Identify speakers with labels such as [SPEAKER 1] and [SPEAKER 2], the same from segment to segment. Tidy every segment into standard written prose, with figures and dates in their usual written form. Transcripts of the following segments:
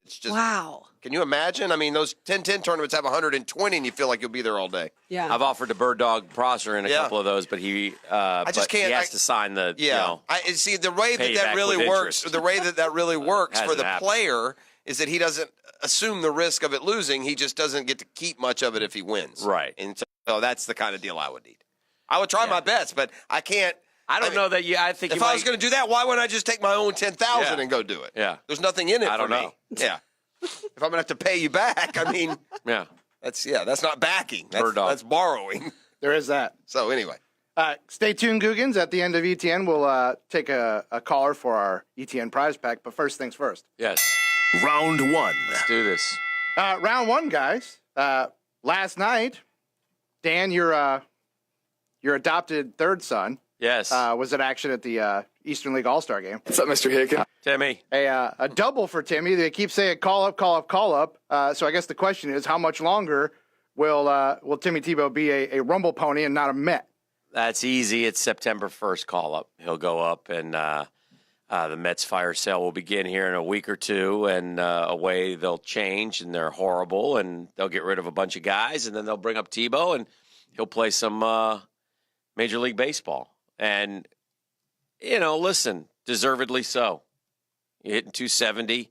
[SPEAKER 1] It's just
[SPEAKER 2] wow.
[SPEAKER 1] Can you imagine? I mean, those 10-10 tournaments have 120, and you feel like you'll be there all day.
[SPEAKER 2] Yeah.
[SPEAKER 3] I've offered to Bird Dog Prosser in a couple of those, but he
[SPEAKER 1] I just can't.
[SPEAKER 3] He has to sign the
[SPEAKER 1] I see the way that
[SPEAKER 3] with
[SPEAKER 1] really works.
[SPEAKER 3] interest.
[SPEAKER 1] The way that really works for the
[SPEAKER 3] happened.
[SPEAKER 1] player is that he doesn't assume the risk of it losing. He just doesn't get to keep much of it if he wins.
[SPEAKER 3] Right.
[SPEAKER 1] And so that's the kind of deal I would need. I would try my best, but I can't.
[SPEAKER 3] I don't know that you. I think
[SPEAKER 1] if I was going to do that, why wouldn't I just take my own 10,000 and go do it?
[SPEAKER 3] Yeah.
[SPEAKER 1] There's nothing in it
[SPEAKER 3] I
[SPEAKER 1] for
[SPEAKER 3] don't
[SPEAKER 1] me.
[SPEAKER 3] know.
[SPEAKER 1] Yeah. If I'm going to have to pay you back, I mean, that's not backing. That's borrowing.
[SPEAKER 4] There is that.
[SPEAKER 1] So anyway.
[SPEAKER 4] Stay tuned, Googans. At the end of ETN, we'll take a caller for our ETN prize pack. But first things first.
[SPEAKER 3] Yes.
[SPEAKER 5] Round one.
[SPEAKER 3] Let's do this.
[SPEAKER 4] Round one, guys. Last night, Dan, your adopted third son,
[SPEAKER 3] yes,
[SPEAKER 4] was in action at the Eastern League All-Star game.
[SPEAKER 6] What's up, Mr. Hicken?
[SPEAKER 3] Timmy.
[SPEAKER 4] A double for Timmy. They keep saying call up, call up, call up. So I guess the question is, how much longer will Timmy Tebow be a Rumble pony and not a Met?
[SPEAKER 3] That's easy. It's September 1st call up. He'll go up, and the Mets fire sale will begin here in a week or two, and away they'll change, and they're horrible, and they'll get rid of a bunch of guys, and then they'll bring up Tebow, and he'll play some Major League Baseball. And, listen, deservedly so. You're hitting 270.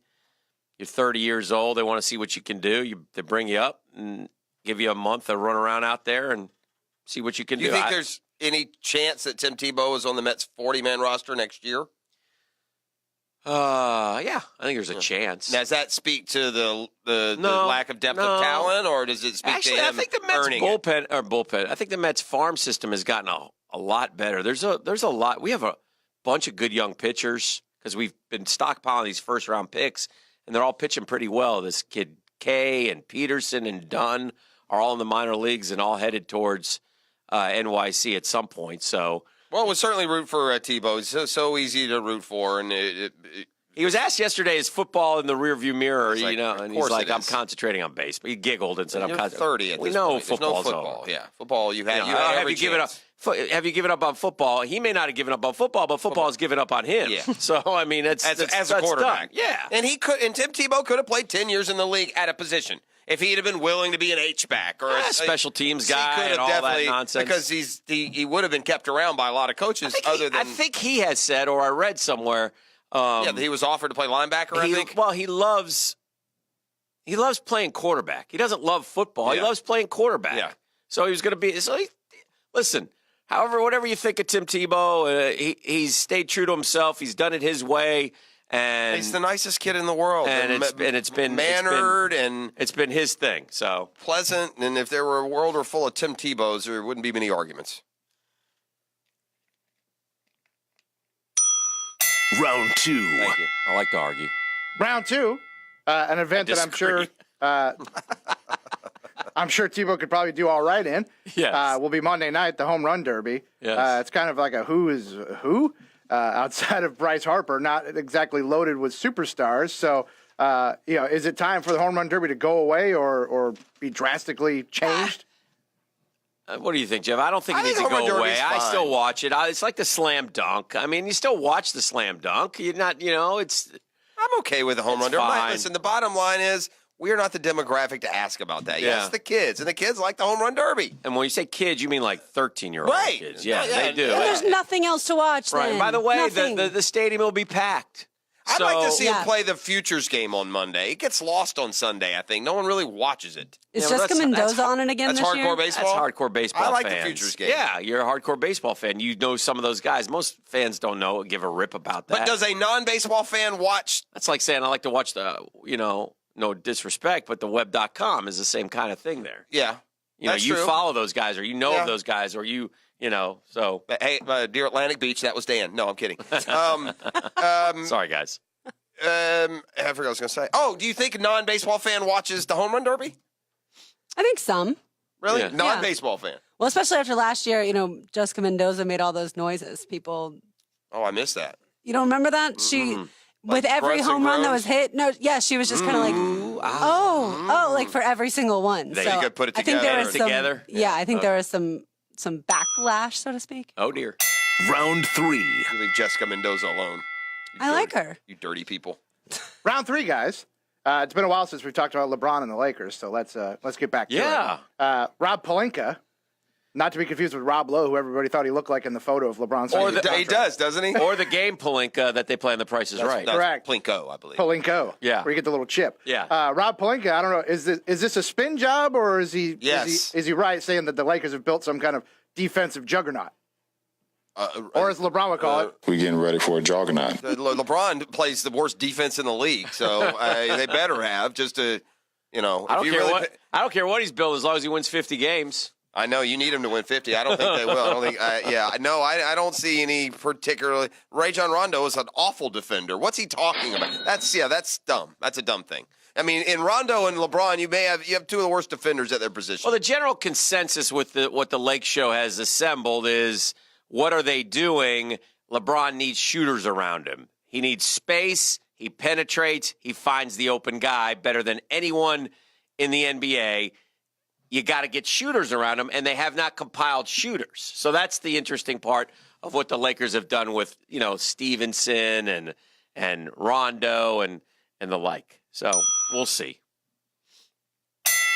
[SPEAKER 3] You're 30 years old. They want to see what you can do. They bring you up and give you a month to run around out there and see what you can do.
[SPEAKER 1] Do you think there's any chance that Tim Tebow is on the Mets 40-man roster next year?
[SPEAKER 3] Yeah, I think there's a chance.
[SPEAKER 1] Now, does that speak to the lack of depth of talent, or does it speak to him
[SPEAKER 3] I think the Mets bullpen. I think the Mets farm system has gotten a lot better. There's a lot. We have a bunch of good young pitchers because we've been stockpiling these first-round picks, and they're all pitching pretty well. This kid Kay and Peterson and Dunn are all in the minor leagues and all headed towards NYC at some point. So.
[SPEAKER 1] Well, we'll certainly root for Tebow. It's so easy to root for. And
[SPEAKER 3] he was asked yesterday, is football in the rearview mirror? And he's like, I'm
[SPEAKER 1] is.
[SPEAKER 3] concentrating on baseball. He giggled and said,
[SPEAKER 1] I'm 30 at
[SPEAKER 3] We
[SPEAKER 1] this
[SPEAKER 3] know
[SPEAKER 1] point.
[SPEAKER 3] football's
[SPEAKER 1] There's no football.
[SPEAKER 3] over.
[SPEAKER 1] Yeah, football,
[SPEAKER 3] have you given up on football? He may not have given up on football, but football has given up on him.
[SPEAKER 1] Yeah.
[SPEAKER 3] So, I mean, as
[SPEAKER 1] a quarterback.
[SPEAKER 3] Done. Yeah.
[SPEAKER 1] And Tim Tebow could have played 10 years in the league at a position. If he'd have been willing to be an H-back or a
[SPEAKER 3] special teams guy and all that nonsense.
[SPEAKER 1] Because he would have been kept around by a lot of coaches
[SPEAKER 3] I think he has said, or I read somewhere.
[SPEAKER 1] That he was offered to play linebacker, I think.
[SPEAKER 3] Well, he loves playing quarterback. He doesn't love football.
[SPEAKER 1] Yeah.
[SPEAKER 3] He loves playing quarterback.
[SPEAKER 1] Yeah.
[SPEAKER 3] So he was going to be – listen, whatever you think of Tim Tebow, he's stayed true to himself. He's done it his way. And
[SPEAKER 1] he's the nicest kid in the world,
[SPEAKER 3] and it's been
[SPEAKER 1] mannered,
[SPEAKER 3] it's been his thing. So
[SPEAKER 1] pleasant, and if there were a world full of Tim Tebows, there wouldn't be many arguments.
[SPEAKER 5] Round two.
[SPEAKER 3] Thank you. I like to argue.
[SPEAKER 4] Round two, an event that I'm sure Tebow could probably do all right in.
[SPEAKER 3] Yes.
[SPEAKER 4] Will be Monday night, the Home Run Derby.
[SPEAKER 3] Yes.
[SPEAKER 4] It's kind of like a who is who. Outside of Bryce Harper, not exactly loaded with superstars. So, is it time for the Home Run Derby to go away or be drastically changed?
[SPEAKER 3] What do you think, Jeff? I don't think it needs to go away. I still watch it. It's like the slam dunk. I mean, you still watch the slam dunk. You're not, it's.
[SPEAKER 1] I'm okay with the Home Run Derby.
[SPEAKER 3] Fine.
[SPEAKER 1] Listen, the bottom line is we're not the demographic to ask about that.
[SPEAKER 3] Yeah.
[SPEAKER 1] Yes, the kids, and the kids like the Home Run Derby.
[SPEAKER 3] And when you say kids, you mean like 13-year-old
[SPEAKER 1] Right.
[SPEAKER 3] kids. Yeah,
[SPEAKER 1] Yeah,
[SPEAKER 3] they do.
[SPEAKER 1] yeah.
[SPEAKER 2] There's nothing else to watch.
[SPEAKER 3] Right.
[SPEAKER 2] Then.
[SPEAKER 3] By the way,
[SPEAKER 2] Nothing.
[SPEAKER 3] the stadium will be packed.
[SPEAKER 1] I'd like to see
[SPEAKER 2] Yeah.
[SPEAKER 1] him play the Futures game on Monday. It gets lost on Sunday, I think. No one really watches it.
[SPEAKER 2] Is Jessica Mendoza on it again
[SPEAKER 1] That's
[SPEAKER 2] this
[SPEAKER 1] hardcore
[SPEAKER 2] year?
[SPEAKER 1] baseball?
[SPEAKER 3] That's hardcore baseball
[SPEAKER 1] I like
[SPEAKER 3] fans.
[SPEAKER 1] the Futures game.
[SPEAKER 3] Yeah, you're a hardcore baseball fan. You know some of those guys. Most fans don't give a rip about that.
[SPEAKER 1] But does a non-baseball fan watch?
[SPEAKER 3] That's like saying I like to watch no disrespect, but the web.com is the same kind of thing there.
[SPEAKER 1] Yeah. That's
[SPEAKER 3] you
[SPEAKER 1] true.
[SPEAKER 3] follow those guys or you know
[SPEAKER 1] Yeah.
[SPEAKER 3] of those guys or so.
[SPEAKER 1] Hey, dear Atlantic Beach, that was Dan. No, I'm kidding.
[SPEAKER 3] Sorry, guys.
[SPEAKER 1] I forgot what I was going to say. Oh, do you think a non-baseball fan watches the Home Run Derby?
[SPEAKER 2] I think some.
[SPEAKER 1] Really?
[SPEAKER 3] Yeah.
[SPEAKER 1] Non-baseball fan?
[SPEAKER 2] Well, especially after last year, Jessica Mendoza made all those noises. People,
[SPEAKER 1] Oh, I missed that.
[SPEAKER 2] you don't remember that? She, with
[SPEAKER 1] Like
[SPEAKER 2] every
[SPEAKER 1] grunts and
[SPEAKER 2] home run that
[SPEAKER 1] groans?
[SPEAKER 2] was hit, she was just kind of like, like for every single one.
[SPEAKER 1] There
[SPEAKER 2] so
[SPEAKER 1] you could put it
[SPEAKER 2] I think there
[SPEAKER 1] together.
[SPEAKER 2] was some,
[SPEAKER 3] Together?
[SPEAKER 2] Yeah, I think there was some backlash, so to speak.
[SPEAKER 3] Oh, dear.
[SPEAKER 5] Round three.
[SPEAKER 1] You leave Jessica Mendoza alone.
[SPEAKER 2] I like her.
[SPEAKER 1] You dirty people.
[SPEAKER 4] Round three, guys. It's been a while since we've talked about LeBron and the Lakers, so let's get back to it. Rob Pelinka, not to be confused with Rob Lowe, who everybody thought he looked like in the photo of LeBron.
[SPEAKER 1] He does, doesn't he?
[SPEAKER 3] Or the game Pelinka that they play on The Price is Right.
[SPEAKER 4] Correct.
[SPEAKER 1] Plinko, I believe.
[SPEAKER 4] Pelinko.
[SPEAKER 3] Yeah.
[SPEAKER 4] Where you get the little chip.
[SPEAKER 3] Yeah.
[SPEAKER 4] Rob Pelinka, I don't know, is this a spin job, or is he
[SPEAKER 1] Yes.
[SPEAKER 4] is he right saying that the Lakers have built some kind of defensive juggernaut? Or as LeBron would call it.
[SPEAKER 6] We're getting ready for a juggernaut.
[SPEAKER 1] LeBron plays the worst defense in the league, so they better have just to,
[SPEAKER 3] I don't care what he's built as long as he wins 50 games.
[SPEAKER 1] I know you need him to win 50. I don't think they will. I don't think. I don't see any particularly. Rajon Rondo is an awful defender. What's he talking about? That's dumb. That's a dumb thing. I mean, in Rondo and LeBron, you have two of the worst defenders at their position.
[SPEAKER 3] Well, the general consensus with what the Lake Show has assembled is, what are they doing? LeBron needs shooters around him. He needs space. He penetrates. He finds the open guy better than anyone in the NBA. You got to get shooters around him, and they have not compiled shooters. So that's the interesting part of what the Lakers have done with, Stevenson and Rondo and the like. So we'll see.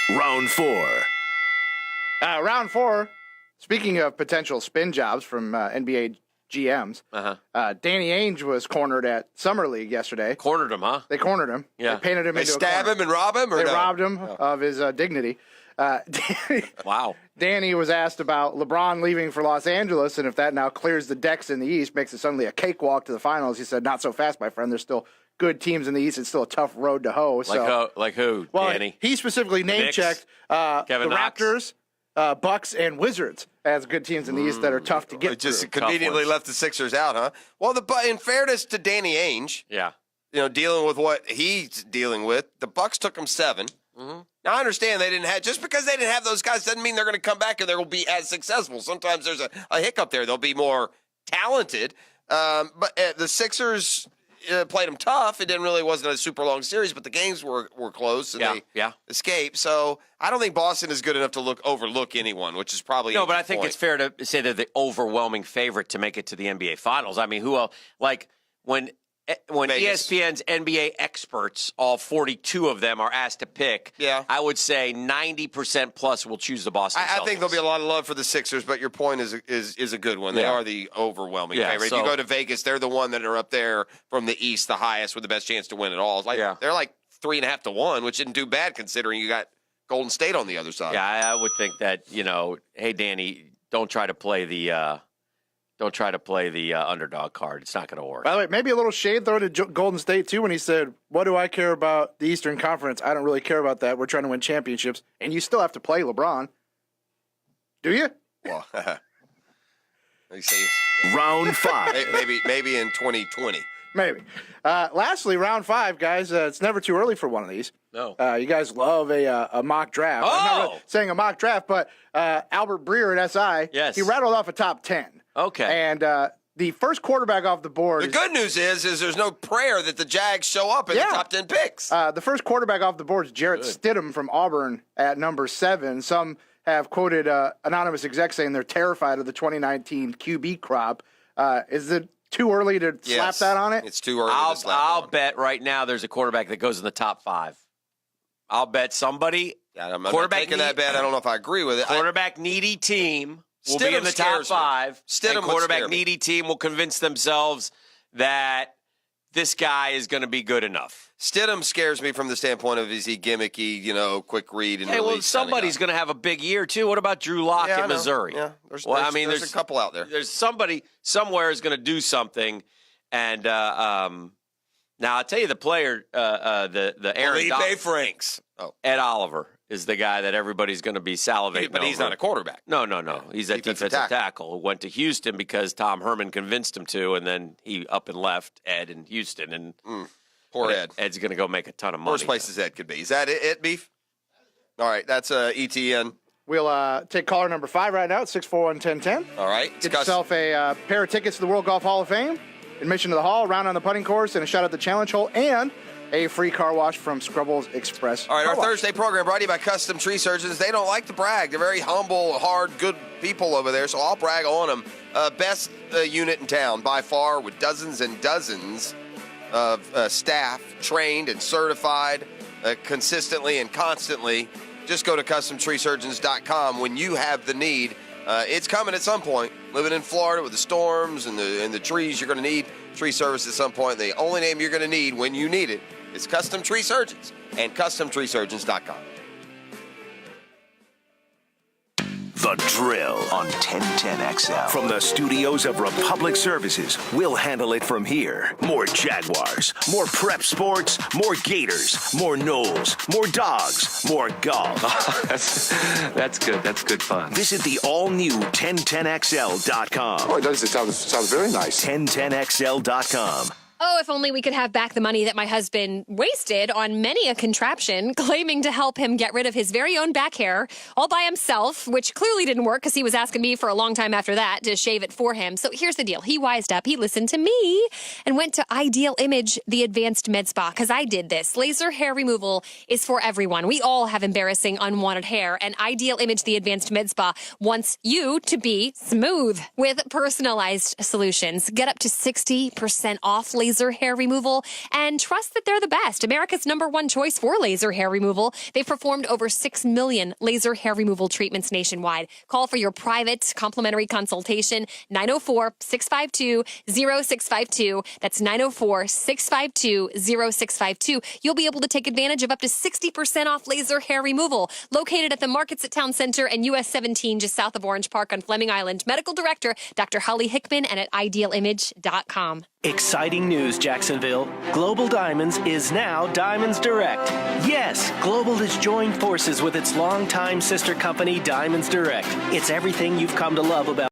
[SPEAKER 5] Round 4.
[SPEAKER 4] Round 4. Speaking of potential spin jobs from NBA GMs, Danny Ainge was cornered at Summer League yesterday.
[SPEAKER 3] Cornered him, huh?
[SPEAKER 4] They cornered him.
[SPEAKER 3] Yeah.
[SPEAKER 4] They painted him
[SPEAKER 1] They
[SPEAKER 4] into
[SPEAKER 1] stab
[SPEAKER 4] a corner.
[SPEAKER 1] him and rob him? Or
[SPEAKER 4] They
[SPEAKER 1] no?
[SPEAKER 4] robbed him of his dignity.
[SPEAKER 3] Wow.
[SPEAKER 4] Danny was asked about LeBron leaving for Los Angeles, and if that now clears the decks in the East, makes it suddenly a cakewalk to the finals. He said, not so fast, my friend. There's still good teams in the East. It's still a tough road to hoe.
[SPEAKER 3] Like who,
[SPEAKER 4] well,
[SPEAKER 3] Danny?
[SPEAKER 4] he specifically name-checked the
[SPEAKER 3] Knox?
[SPEAKER 4] Raptors, Bucks, and Wizards as good teams in the East that are tough to get
[SPEAKER 1] Just
[SPEAKER 4] through.
[SPEAKER 1] conveniently left the Sixers out, huh? Well, in fairness to Danny Ainge,
[SPEAKER 3] Yeah.
[SPEAKER 1] dealing with what he's dealing with, the Bucks took him 7. Mm-hmm. Now, I understand they didn't have, just because they didn't have those guys doesn't mean they're going to come back and they'll be as successful. Sometimes there's a hiccup there. They'll be more talented. But the Sixers played them tough. Wasn't a super long series, but the games were close and they escaped. So I don't think Boston is good enough to overlook anyone, which is probably
[SPEAKER 3] no. But I think it's fair to say they're the overwhelming favorite to make it to the NBA Finals. I mean, who else? Like when
[SPEAKER 1] Vegas.
[SPEAKER 3] ESPN's NBA experts, all 42 of them, are asked to pick, I would say 90% plus will choose the Boston Celtics.
[SPEAKER 1] I think there'll be a lot of love for the Sixers, but your point is a good one. They are the overwhelming favorite. If you go to Vegas, they're the one that are up there from the East, the highest with the best chance to win it all. It's like they're like 3.5 to 1, which isn't too bad considering you got Golden State on the other side.
[SPEAKER 3] Yeah, I would think that, hey, Danny, don't try to play the underdog card. It's not going to work.
[SPEAKER 4] By the way, maybe a little shade throw to Golden State, too, when he said, what do I care about the Eastern Conference? I don't really care about that. We're trying to win championships. And you still have to play LeBron. Do you?
[SPEAKER 1] Well, you say
[SPEAKER 5] Round 5.
[SPEAKER 1] maybe in 2020.
[SPEAKER 4] Maybe. Lastly, round 5, guys. It's never too early for one of these.
[SPEAKER 3] No.
[SPEAKER 4] You guys love a mock draft. I'm not really saying a mock draft, but Albert Breer at SI, he rattled off a top 10.
[SPEAKER 3] Okay.
[SPEAKER 4] And the first quarterback off the board.
[SPEAKER 1] The good news is there's no prayer that the Jags show up in the top 10 picks.
[SPEAKER 4] The first quarterback off the board is Jarrett Stidham from Auburn at number 7. Some have quoted anonymous execs saying they're terrified of the 2019 QB crop. Is it too early to slap that on it?
[SPEAKER 1] It's too early to slap
[SPEAKER 3] I'll bet right now there's a quarterback that goes in the top 5. I'll bet somebody.
[SPEAKER 1] I'm not taking that bet. I don't know if I agree with it.
[SPEAKER 3] Quarterback needy team will be
[SPEAKER 1] Stidham
[SPEAKER 3] in the top 5.
[SPEAKER 1] Stidham
[SPEAKER 3] and quarterback needy team will convince themselves that this guy is going to be good enough.
[SPEAKER 1] Stidham scares me from the standpoint of is he gimmicky, quick read and release.
[SPEAKER 3] Well, somebody's going to have a big year too. What about Drew Lock in Missouri?
[SPEAKER 1] Yeah, there's a couple out there.
[SPEAKER 3] There's somebody somewhere is going to do something, and now I'll tell you the player, the Aaron
[SPEAKER 1] Felipe Franks.
[SPEAKER 3] Ed Oliver is the guy that everybody's going to be salivating
[SPEAKER 1] but he's
[SPEAKER 3] over.
[SPEAKER 1] not a quarterback.
[SPEAKER 3] No. He's a defensive tackle who went to Houston because Tom Herman convinced him to, and then he up and left Ed in Houston. And
[SPEAKER 1] poor Ed.
[SPEAKER 3] Ed's going to go make a ton of money.
[SPEAKER 1] Worst places Ed could be. Is that it, Beef? All right, that's ETN.
[SPEAKER 4] We'll take caller number 5 right now at 641-1010.
[SPEAKER 1] All right.
[SPEAKER 4] Get yourself a pair of tickets to the World Golf Hall of Fame, admission to the hall, round on the putting course, and a shot at the challenge hole, and a free car wash from Scrubbles Express.
[SPEAKER 1] All right,
[SPEAKER 4] Car
[SPEAKER 1] our
[SPEAKER 4] Wash.
[SPEAKER 1] Thursday program brought to you by Custom Tree Surgeons. They don't like to brag. They're very humble, hard, good people over there, so I'll brag on them. Best unit in town by far with dozens and dozens of staff trained and certified. consistently and constantly, just go to CustomTreeSurgeons.com when you have the need. It's coming at some point. Living in Florida with the storms and the trees, you're going to need tree service at some point. The only name you're going to need when you need it is Custom Tree Surgeons and CustomTreeSurgeons.com.
[SPEAKER 5] The Drill on 1010XL. From the studios of Republic Services, we'll handle it from here. More Jaguars, more prep sports, more Gators, more Knowles, more dogs, more golf.
[SPEAKER 6] That's good. That's good fun.
[SPEAKER 5] Visit the all-new 1010XL.com.
[SPEAKER 7] Oh, it does. It sounds very nice.
[SPEAKER 5] 1010XL.com.
[SPEAKER 8] Oh, if only we could have back the money that my husband wasted on many a contraption, claiming to help him get rid of his very own back hair all by himself, which clearly didn't work because he was asking me for a long time after that to shave it for him. So here's the deal. He wised up. He listened to me and went to Ideal Image, the advanced med spa, because I did this. Laser hair removal is for everyone. We all have embarrassing, unwanted hair, and Ideal Image, the advanced med spa, wants you to be smooth with personalized solutions. Get up to 60% off laser hair removal and trust that they're the best. America's #1 choice for laser hair removal. They've performed over 6 million laser hair removal treatments nationwide. Call for your private complimentary consultation, 904-652-0652. That's 904-652-0652. You'll be able to take advantage of up to 60% off laser hair removal. Located at the Markets at Town Center and US 17, just south of Orange Park on Fleming Island. Medical Director, Dr. Holly Hickman, and at idealimage.com.
[SPEAKER 9] Exciting news, Jacksonville. Global Diamonds is now Diamonds Direct. Yes, Global has joined forces with its longtime sister company, Diamonds Direct. It's everything you've come to love about